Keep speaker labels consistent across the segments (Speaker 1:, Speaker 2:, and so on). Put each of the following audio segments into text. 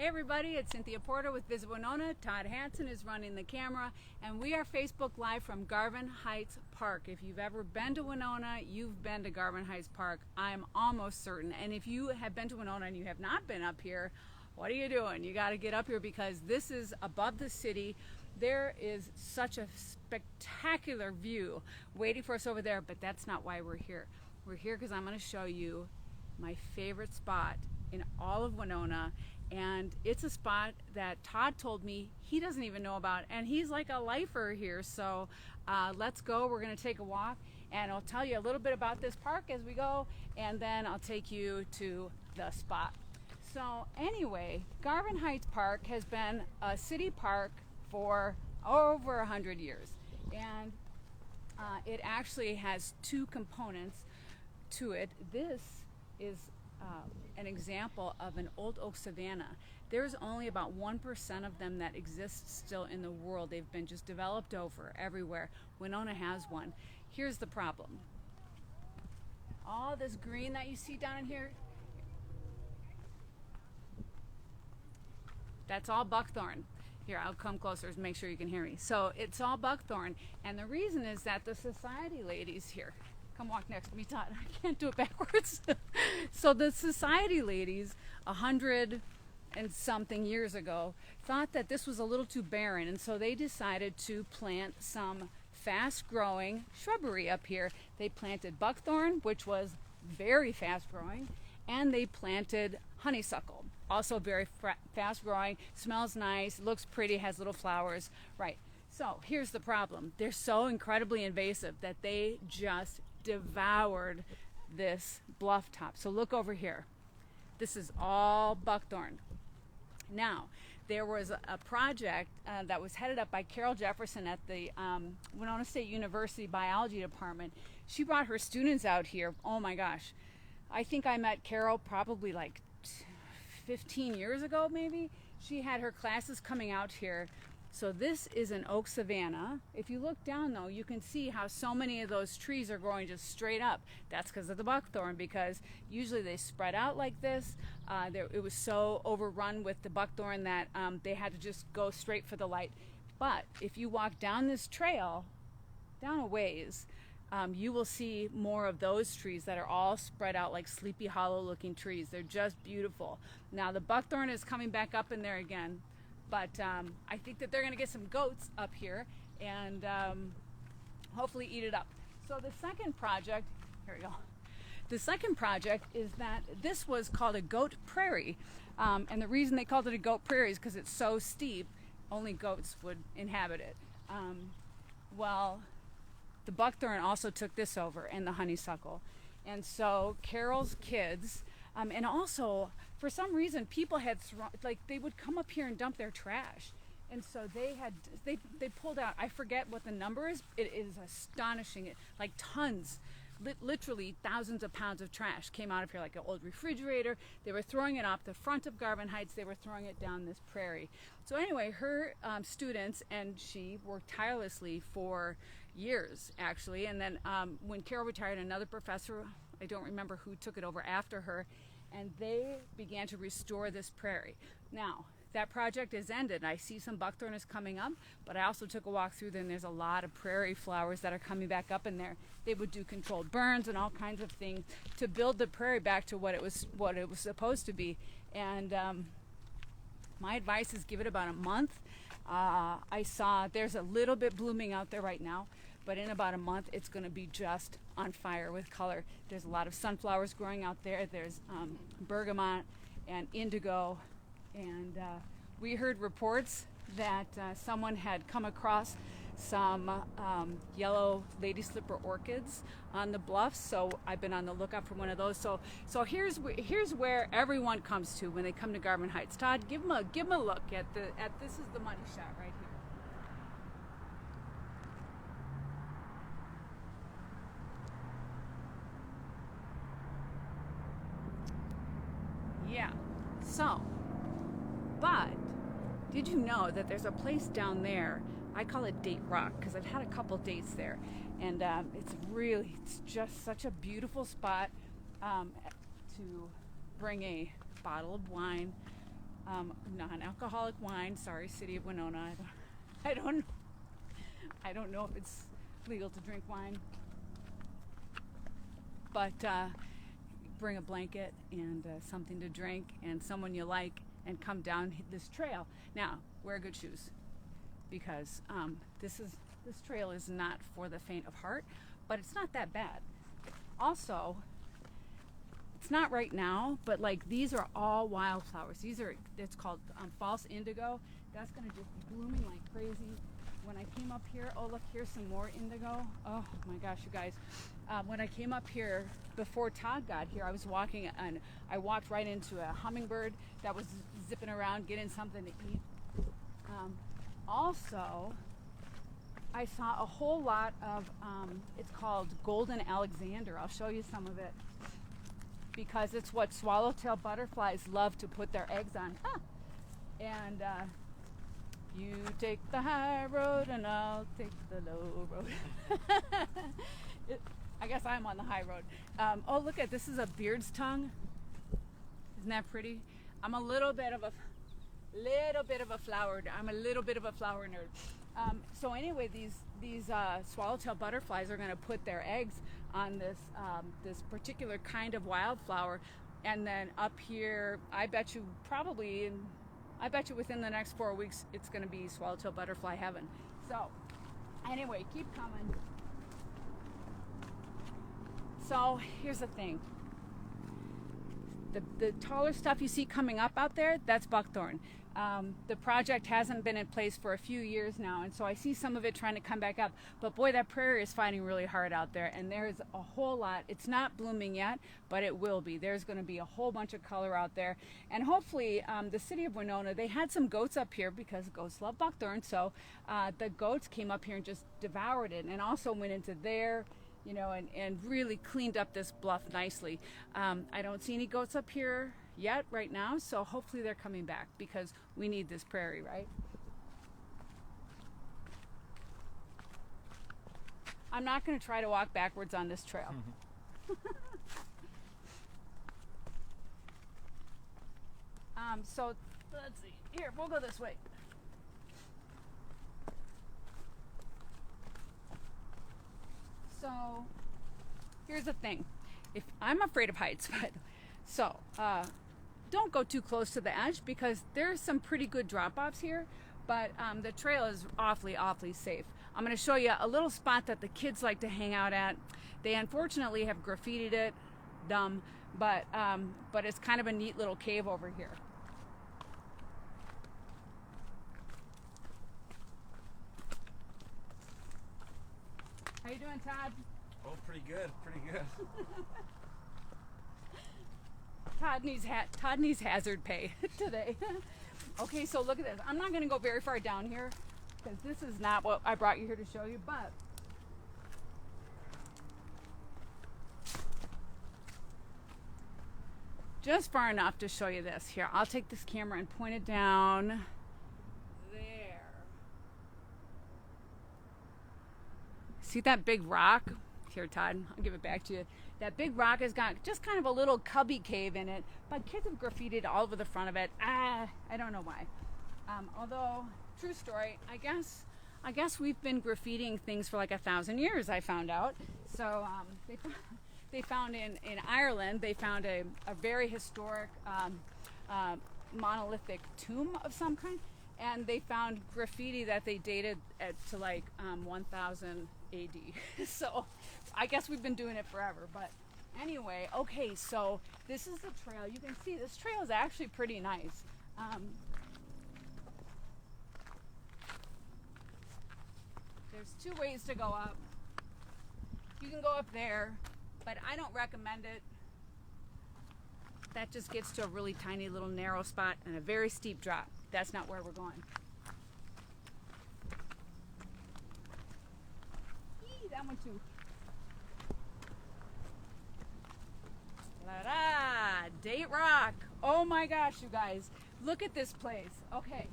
Speaker 1: Hey everybody, it's Cynthia Porter with Visit Winona. Todd Hansen is running the camera, and we are Facebook Live from Garvin Heights Park. If you've ever been to Winona, you've been to Garvin Heights Park. I'm almost certain. And if you have been to Winona and you have not been up here, what are you doing? You got to get up here because this is above the city. There is such a spectacular view waiting for us over there, but that's not why we're here. We're here because I'm going to show you my favorite spot in all of Winona, and it's a spot that Todd told me he doesn't even know about, and he's like a lifer here. So let's go. We're going to take a walk, and I'll tell you a little bit about this park as we go, and then I'll take you to the spot. So anyway, Garvin Heights Park has been a city park for over 100 years, and it actually has two components to it. This is an example of an old oak savanna. There's only about 1% of them that exist still in the world. They've been just developed over everywhere. Winona has one. Here's the problem. All this green that you see down in here, that's all buckthorn. Here, I'll come closer to make sure you can hear me. So it's all buckthorn, and the reason is that the society ladies here, come walk next to me, Todd. I can't do it backwards. So the society ladies, 100 and something years ago, thought that this was a little too barren, and so they decided to plant some fast-growing shrubbery up here. They planted buckthorn, which was very fast-growing, and they planted honeysuckle, also very fast-growing, smells nice, looks pretty, has little flowers. Right. So here's the problem. They're so incredibly invasive that they just devoured this bluff top. So look over here. This is all buckthorn. Now, there was a project that was headed up by Carol Jefferson at the Winona State University Biology Department. She brought her students out here. Oh my gosh. I think I met Carol probably like 15 years ago, maybe. She had her classes coming out here. So this is an oak savanna. If you look down though, you can see how so many of those trees are growing just straight up. That's because of the buckthorn, because usually they spread out like this. It was so overrun with the buckthorn that they had to just go straight for the light. But if you walk down this trail, down a ways, you will see more of those trees that are all spread out like Sleepy Hollow looking trees. They're just beautiful. Now the buckthorn is coming back up in there again. But I think that they're going to get some goats up here and hopefully eat it up. So the second project, here we go. The second project is that this was called a goat prairie. And the reason they called it a goat prairie is because it's so steep, only goats would inhabit it. Well, the buckthorn also took this over, and the honeysuckle. And so Carol's kids, and also for some reason people had they would come up here and dump their trash, and so they pulled out, I forget what the number is, it is astonishing, like tons, literally thousands of pounds of trash came out of here, like an old refrigerator. They were throwing it off the front of Garvin Heights. They were throwing it down this prairie. So anyway, her students and she worked tirelessly for years actually, and then when Carol retired, another professor, I don't remember who took it over after her, and they began to restore this prairie. Now, that project is ended. I see some buckthorn is coming up, but I also took a walk through there, and there's a lot of prairie flowers that are coming back up in there. They would do controlled burns and all kinds of things to build the prairie back to what it was supposed to be. And my advice is give it about a month. I saw there's a little bit blooming out there right now, but in about a month it's going to be just on fire with color. There's a lot of sunflowers growing out there. There's bergamot and indigo, and we heard reports that someone had come across some yellow lady slipper orchids on the bluffs, so I've been on the lookout for one of those. So here's where everyone comes to when they come to Garvin Heights. Todd, give them a look at this is the money shot right here. Yeah, so, but did you know that there's a place down there, I call it Date Rock because I've had a couple dates there, and it's just such a beautiful spot to bring a bottle of wine, Non-alcoholic wine. Sorry, City of Winona. I don't, I don't know if it's legal to drink wine, but bring a blanket and something to drink and someone you like, and come down this trail. Now, wear good shoes, because this trail is not for the faint of heart, but it's not that bad. Also, it's not right now, but like these are all wildflowers. It's called false indigo. That's gonna just be blooming like crazy. When I came up here, oh look, here's some more indigo. Oh my gosh, you guys. When I came up here before Todd got here, I was walking and I walked right into a hummingbird that was zipping around getting something to eat. Also, I saw a whole lot of, it's called golden Alexander. I'll show you some of it, because it's what swallowtail butterflies love to put their eggs on. And you take the high road and I'll take the low road. I guess I'm on the high road. Oh, look at this, is a beard's tongue. Isn't that pretty? I'm a little bit of a flower. I'm a little bit of a flower nerd. So anyway, these swallowtail butterflies are going to put their eggs on this particular kind of wildflower, and then up here, I bet you within the next 4 weeks it's going to be swallowtail butterfly heaven. So anyway, keep coming. So here's the thing. The taller stuff you see coming up out there, that's buckthorn. The project hasn't been in place for a few years now, and so I see some of it trying to come back up. But boy, that prairie is fighting really hard out there, and there's a whole lot. It's not blooming yet, but it will be. There's going to be a whole bunch of color out there, and hopefully the City of Winona, they had some goats up here because goats love buckthorn, so the goats came up here and just devoured it, and also went into there, you know, and really cleaned up this bluff nicely. I don't see any goats up here yet right now, so hopefully they're coming back, because we need this prairie, right? I'm not going to try to walk backwards on this trail. So let's see. Here, we'll go this way. So here's the thing. If I'm afraid of heights, but so don't go too close to the edge, because there's some pretty good drop-offs here, but the trail is awfully safe. I'm going to show you a little spot that the kids like to hang out at. They unfortunately have graffitied it, dumb, but it's kind of a neat little cave over here. How you doing, Todd?
Speaker 2: Oh, pretty good, pretty good.
Speaker 1: Todd needs hazard pay today. Okay, so look at this. I'm not going to go very far down here, because this is not what I brought you here to show you, but just far enough to show you this. Here, I'll take this camera and point it down there. See that big rock? Here, Todd, I'll give it back to you. That big rock has got just kind of a little cubby cave in it, but kids have graffitied all over the front of it. I don't know why. Although, true story, I guess we've been graffitiing things for like 1,000 years, I found out. So they found in Ireland, they found a very historic monolithic tomb of some kind, and they found graffiti that they dated to like 1000 AD. So I guess we've been doing it forever. But anyway, okay, so this is the trail. You can see this trail is actually pretty nice. There's two ways to go up. You can go up there, but I don't recommend it. That just gets to a really tiny little narrow spot and a very steep drop. That's not where we're going. That one too. La-da! Date Rock. Oh my gosh, you guys. Look at this place. Okay,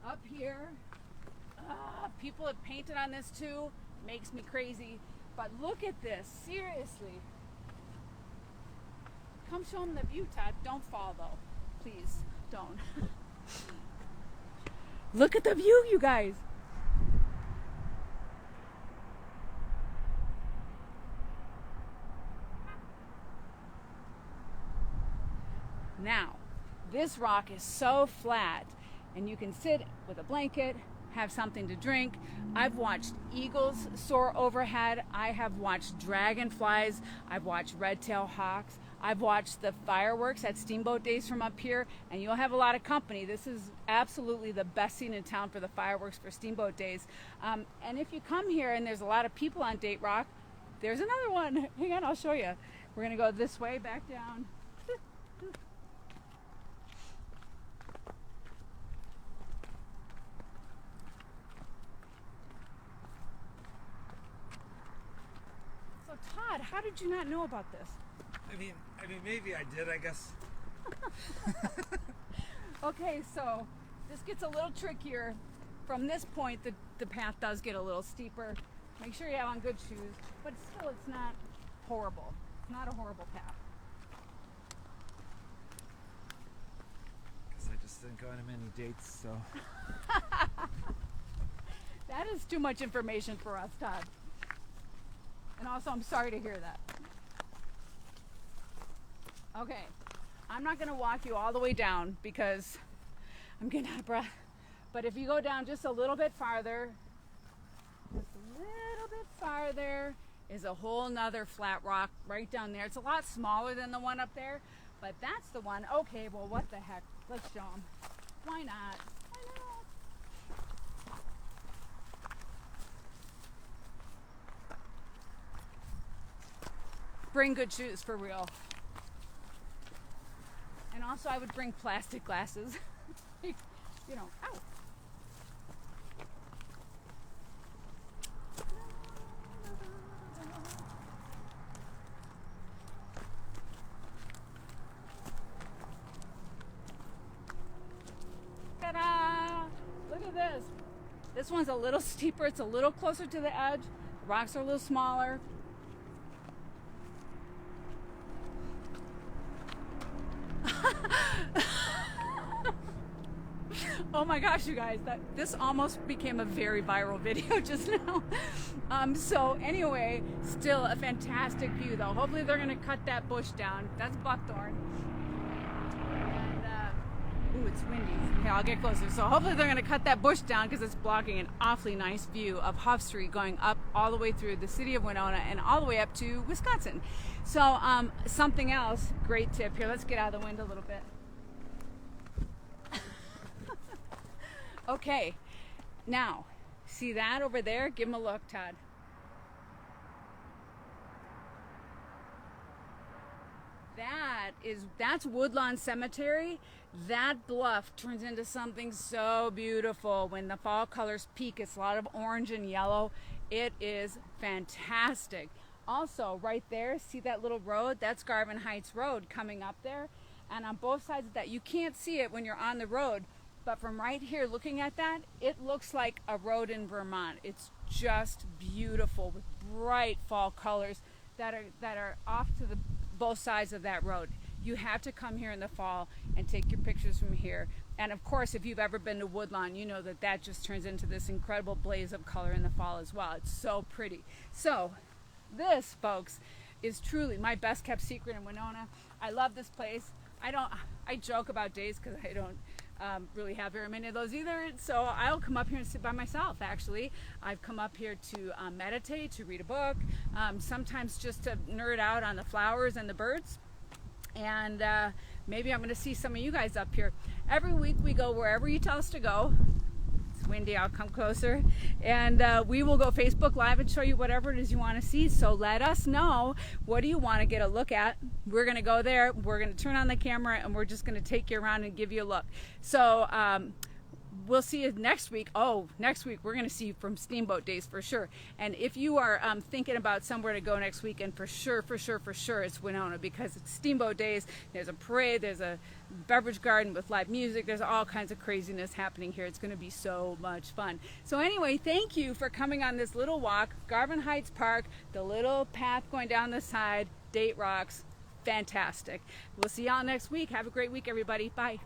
Speaker 1: up here, people have painted on this too. Makes me crazy. But look at this, seriously. Come show them the view, Todd. Don't fall though. Please, don't. Look at the view, you guys. Now, this rock is so flat, and you can sit with a blanket, have something to drink. I've watched eagles soar overhead. I have watched dragonflies. I've watched red-tailed hawks. I've watched the fireworks at Steamboat Days from up here, and you'll have a lot of company. This is absolutely the best scene in town for the fireworks for Steamboat Days. And if you come here and there's a lot of people on Date Rock, there's another one. Hang on, I'll show you. We're gonna go this way, back down. So Todd, how did you not know about this?
Speaker 2: I mean, maybe I did, I guess.
Speaker 1: Okay, so this gets a little trickier. From this point, the path does get a little steeper. Make sure you have on good shoes, but still it's not horrible. It's not a horrible path.
Speaker 2: Guess I just didn't go on many dates, so.
Speaker 1: That is too much information for us, Todd. And also, I'm sorry to hear that. Okay, I'm not gonna walk you all the way down because I'm getting out of breath. But if you go down just a little bit farther, is a whole nother flat rock right down there. It's a lot smaller than the one up there, but that's the one. Okay, well, what the heck? Let's show them. Why not? Why not? Bring good shoes for real. And also I would bring plastic glasses. You know, ow. Ta-da! Look at this. This one's a little steeper. It's a little closer to the edge. The rocks are a little smaller. Oh my gosh, you guys, this almost became a very viral video just now. So anyway, still a fantastic view though. Hopefully they're gonna cut that bush down. That's buckthorn. And, ooh, it's windy. Okay, I'll get closer. So hopefully they're gonna cut that bush down because it's blocking an awfully nice view of Huff Street going up all the way through the city of Winona and all the way up to Wisconsin. So something else, great tip here. Let's get out of the wind a little bit. Okay, now, see that over there? Give him a look, Todd. That's Woodlawn Cemetery. That bluff turns into something so beautiful when the fall colors peak. It's a lot of orange and yellow. It is fantastic. Also, right there, see that little road? That's Garvin Heights Road coming up there. And on both sides of that, you can't see it when you're on the road, but from right here looking at that, it looks like a road in Vermont. It's just beautiful with bright fall colors that are off to the both sides of that road. You have to come here in the fall and take your pictures from here. And of course, if you've ever been to Woodlawn, you know that that just turns into this incredible blaze of color in the fall as well. It's so pretty. So this, folks, is truly my best kept secret in Winona. I love this place. I joke about days because I don't really have very many of those either, so I'll come up here and sit by myself. Actually, I've come up here to meditate, to read a book, sometimes just to nerd out on the flowers and the birds, and maybe I'm going to see some of you guys up here. Every week we go wherever you tell us to go. It's windy, I'll come closer, and we will go Facebook Live and show you whatever it is you want to see. So let us know, what do you want to get a look at? We're going to go there, we're going to turn on the camera, and we're just going to take you around and give you a look. So we'll see you next week. Oh, next week we're going to see you from Steamboat Days for sure. And if you are thinking about somewhere to go next weekend, for sure it's Winona, because it's Steamboat Days. There's a parade, there's a beverage garden with live music, there's all kinds of craziness happening here. It's going to be so much fun. So anyway, thank you for coming on this little walk. Garvin Heights Park, the little path going down the side, Date Rocks, fantastic. We'll see y'all next week. Have a great week, everybody. Bye.